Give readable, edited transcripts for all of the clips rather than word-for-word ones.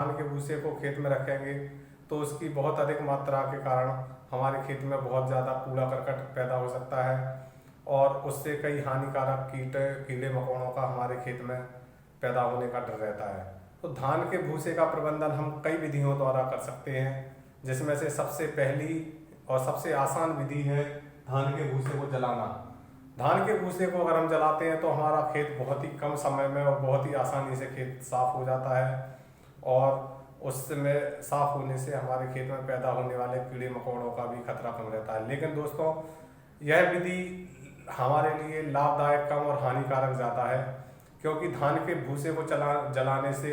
धान के भूसे को खेत में रखेंगे तो उसकी बहुत अधिक मात्रा के कारण हमारे खेत में बहुत ज़्यादा कूड़ा करकट पैदा हो सकता है और उससे कई हानिकारक कीड़े मकोड़ों का हमारे खेत में पैदा होने का डर रहता है। तो धान के भूसे का प्रबंधन हम कई विधियों द्वारा कर सकते हैं, जिसमें से सबसे पहली और सबसे आसान विधि है धान के भूसे को जलाना। धान के भूसे को अगर हम जलाते हैं तो हमारा खेत बहुत ही कम समय में और बहुत ही आसानी से खेत साफ हो जाता है और उसमें साफ होने से हमारे खेत में पैदा होने वाले कीड़े मकोड़ों का भी खतरा कम रहता है। लेकिन दोस्तों, यह विधि हमारे लिए लाभदायक कम और हानिकारक ज़्यादा है, क्योंकि धान के भूसे को जलाने से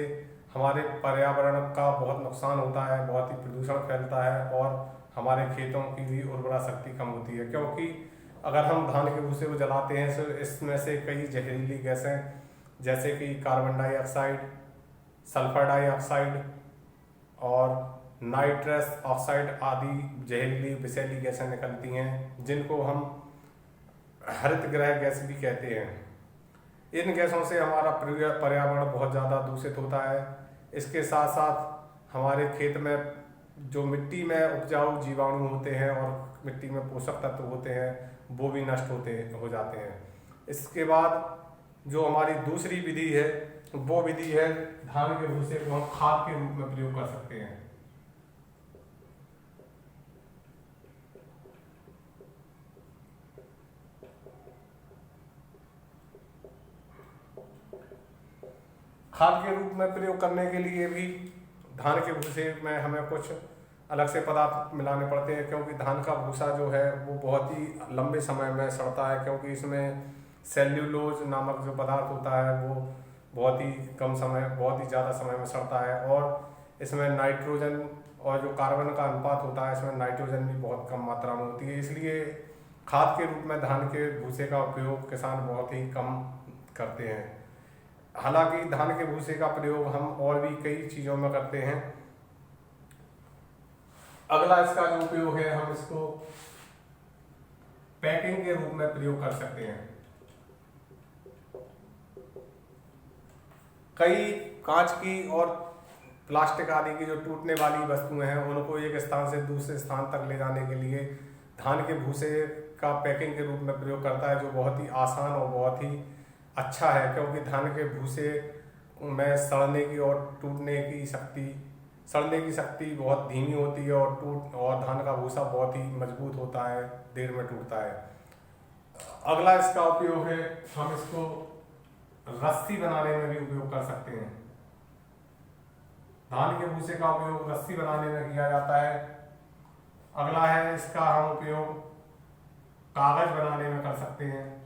हमारे पर्यावरण का बहुत नुकसान होता है, बहुत ही प्रदूषण फैलता है और हमारे खेतों की भी उर्वरा शक्ति कम होती है। क्योंकि अगर हम धान के भूसे को जलाते हैं तो इसमें से कई जहरीली गैसें जैसे कि कार्बन डाइऑक्साइड, सल्फर डाइऑक्साइड और नाइट्रस ऑक्साइड आदि जहरीली विषैली गैसें निकलती हैं, जिनको हम हरित गृह गैस भी कहते हैं। इन गैसों से हमारा पर्यावरण बहुत ज़्यादा दूषित होता है। इसके साथ साथ हमारे खेत में जो मिट्टी में उपजाऊ जीवाणु होते हैं और मिट्टी में पोषक तत्व होते हैं वो भी नष्ट हो जाते हैं। इसके बाद जो हमारी दूसरी विधि है वो विधि है धान के भूसे को हम खाद के रूप में प्रयोग कर सकते हैं। खाद के रूप में प्रयोग करने के लिए भी धान के भूसे में हमें कुछ अलग से पदार्थ मिलाने पड़ते हैं, क्योंकि धान का भूसा जो है वो बहुत ही लंबे समय में सड़ता है, क्योंकि इसमें सेल्यूलोज नामक जो पदार्थ होता है वो बहुत ही ज़्यादा समय में सड़ता है और इसमें नाइट्रोजन और जो कार्बन का अनुपात होता है इसमें नाइट्रोजन भी बहुत कम मात्रा में होती है। इसलिए खाद के रूप में धान के भूसे का उपयोग किसान बहुत ही कम करते हैं। हालांकि धान के भूसे का प्रयोग हम और भी कई चीज़ों में करते हैं। अगला इसका जो उपयोग है, हम इसको पैकिंग के रूप में प्रयोग कर सकते हैं। कई कांच की और प्लास्टिक आदि की जो टूटने वाली वस्तुएं हैं उनको एक स्थान से दूसरे स्थान तक ले जाने के लिए धान के भूसे का पैकिंग के रूप में प्रयोग करता है, जो बहुत ही आसान और बहुत ही अच्छा है, क्योंकि धान के भूसे में सड़ने की शक्ति बहुत धीमी होती है और धान का भूसा बहुत ही मजबूत होता है, देर में टूटता है। अगला इसका उपयोग है, हम इसको रस्सी बनाने में भी उपयोग कर सकते हैं। धान के भूसे का उपयोग रस्सी बनाने में किया जाता है। अगला है इसका हम उपयोग कागज बनाने में कर सकते हैं।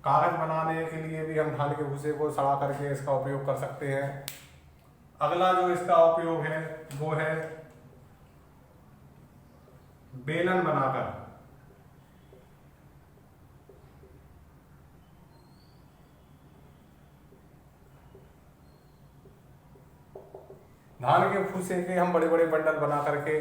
कागज बनाने के लिए भी हम धान के भूसे को सड़ा करके इसका उपयोग कर सकते हैं। अगला जो इसका उपयोग है वो है बेलन बनाकर। धान के भूसे के हम बड़े बड़े बंडल बना करके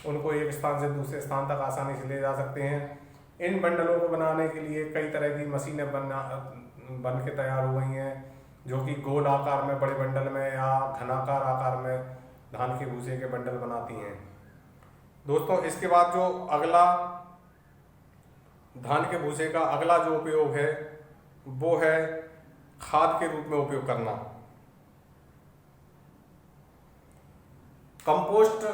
उनको एक स्थान से दूसरे स्थान तक आसानी से ले जा सकते हैं। इन बंडलों को बनाने के लिए कई तरह की मशीनें बन के तैयार हो गई हैं, जो कि गोल आकार में बड़े बंडल में या घनाकार आकार में धान के भूसे के बंडल बनाती हैं। दोस्तों, इसके बाद जो अगला धान के भूसे का अगला जो उपयोग है वो है खाद के रूप में उपयोग करना। कंपोस्ट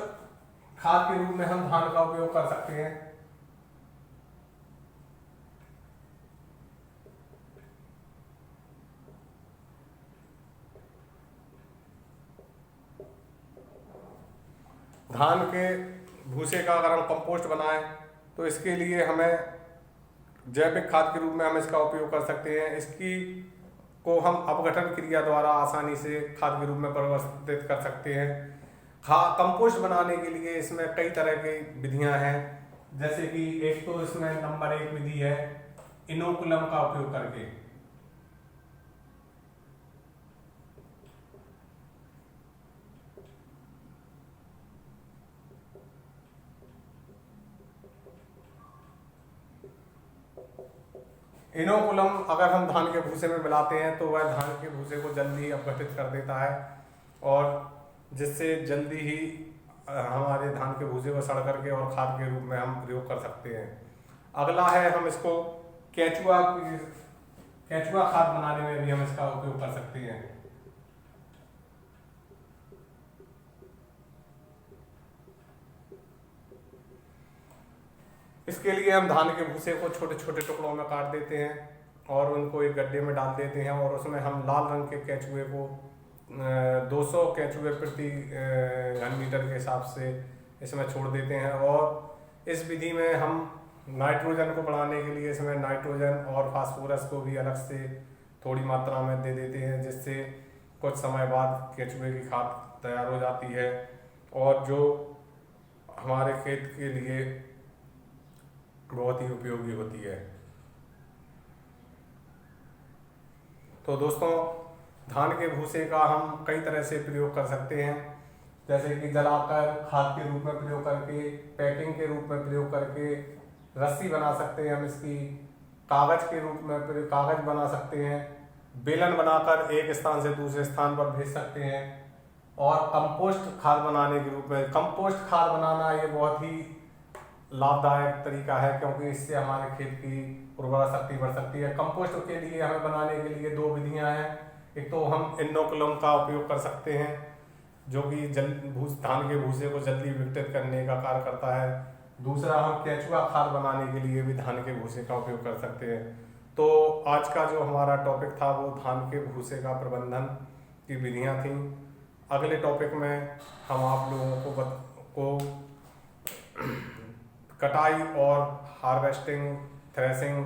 खाद के रूप में हम धान का उपयोग कर सकते हैं। धान के भूसे का अगर हम कंपोस्ट बनाएं तो इसके लिए हमें जैविक खाद के रूप में हम इसका उपयोग कर सकते हैं। इसकी को हम अपघटन क्रिया द्वारा आसानी से खाद के रूप में परिवर्तित कर सकते हैं। कंपोस्ट बनाने के लिए इसमें कई तरह की विधियां हैं, जैसे कि एक तो इसमें नंबर 1 विधि है इनोकुलम का उपयोग करके। इनोकुलम अगर हम धान के भूसे में मिलाते हैं तो वह धान के भूसे को जल्दी ही अपघटित कर देता है, और जिससे जल्दी ही हमारे धान के भूसे को सड़ करके और खाद के रूप में हम प्रयोग कर सकते हैं। अगला है, हम इसको केंचुआ खाद बनाने में भी हम इसका उपयोग कर सकते हैं। इसके लिए हम धान के भूसे को छोटे छोटे टुकड़ों में काट देते हैं और उनको एक गड्ढे में डाल देते हैं, और उसमें हम लाल रंग के केंचुए को 200 केंचुए प्रति घन मीटर के हिसाब से इसमें छोड़ देते हैं। और इस विधि में हम नाइट्रोजन को बढ़ाने के लिए इसमें नाइट्रोजन और फास्फोरस को भी अलग से थोड़ी मात्रा में दे देते हैं, जिससे कुछ समय बाद केंचुए की खाद तैयार हो जाती है और जो हमारे खेत के लिए बहुत ही उपयोगी होती है। तो दोस्तों, धान के भूसे का हम कई तरह से प्रयोग कर सकते हैं, जैसे कि जलाकर, खाद के रूप में प्रयोग करके, पैकिंग के रूप में प्रयोग करके, रस्सी बना सकते हैं हम इसकी, कागज के रूप में कागज बना सकते हैं, बेलन बनाकर एक स्थान से दूसरे स्थान पर भेज सकते हैं, और कंपोस्ट खाद बनाने के रूप में। कंपोस्ट खाद बनाना ये बहुत ही लाभदायक तरीका है, क्योंकि इससे हमारे खेत की उर्वरा शक्ति बढ़ सकती है। कंपोस्ट के लिए हमें बनाने के लिए 2 विधियां हैं। एक तो हम इनोकुलम का उपयोग कर सकते हैं, जो कि धान के भूसे को जल्दी विघटित करने का कार्य करता है। दूसरा, हम केंचुआ खाद बनाने के लिए भी धान के भूसे का उपयोग कर सकते हैं। तो आज का जो हमारा टॉपिक था वो धान के भूसे का प्रबंधन की विधियाँ थीं। अगले टॉपिक में हम आप लोगों को कटाई और हार्वेस्टिंग, थ्रेसिंग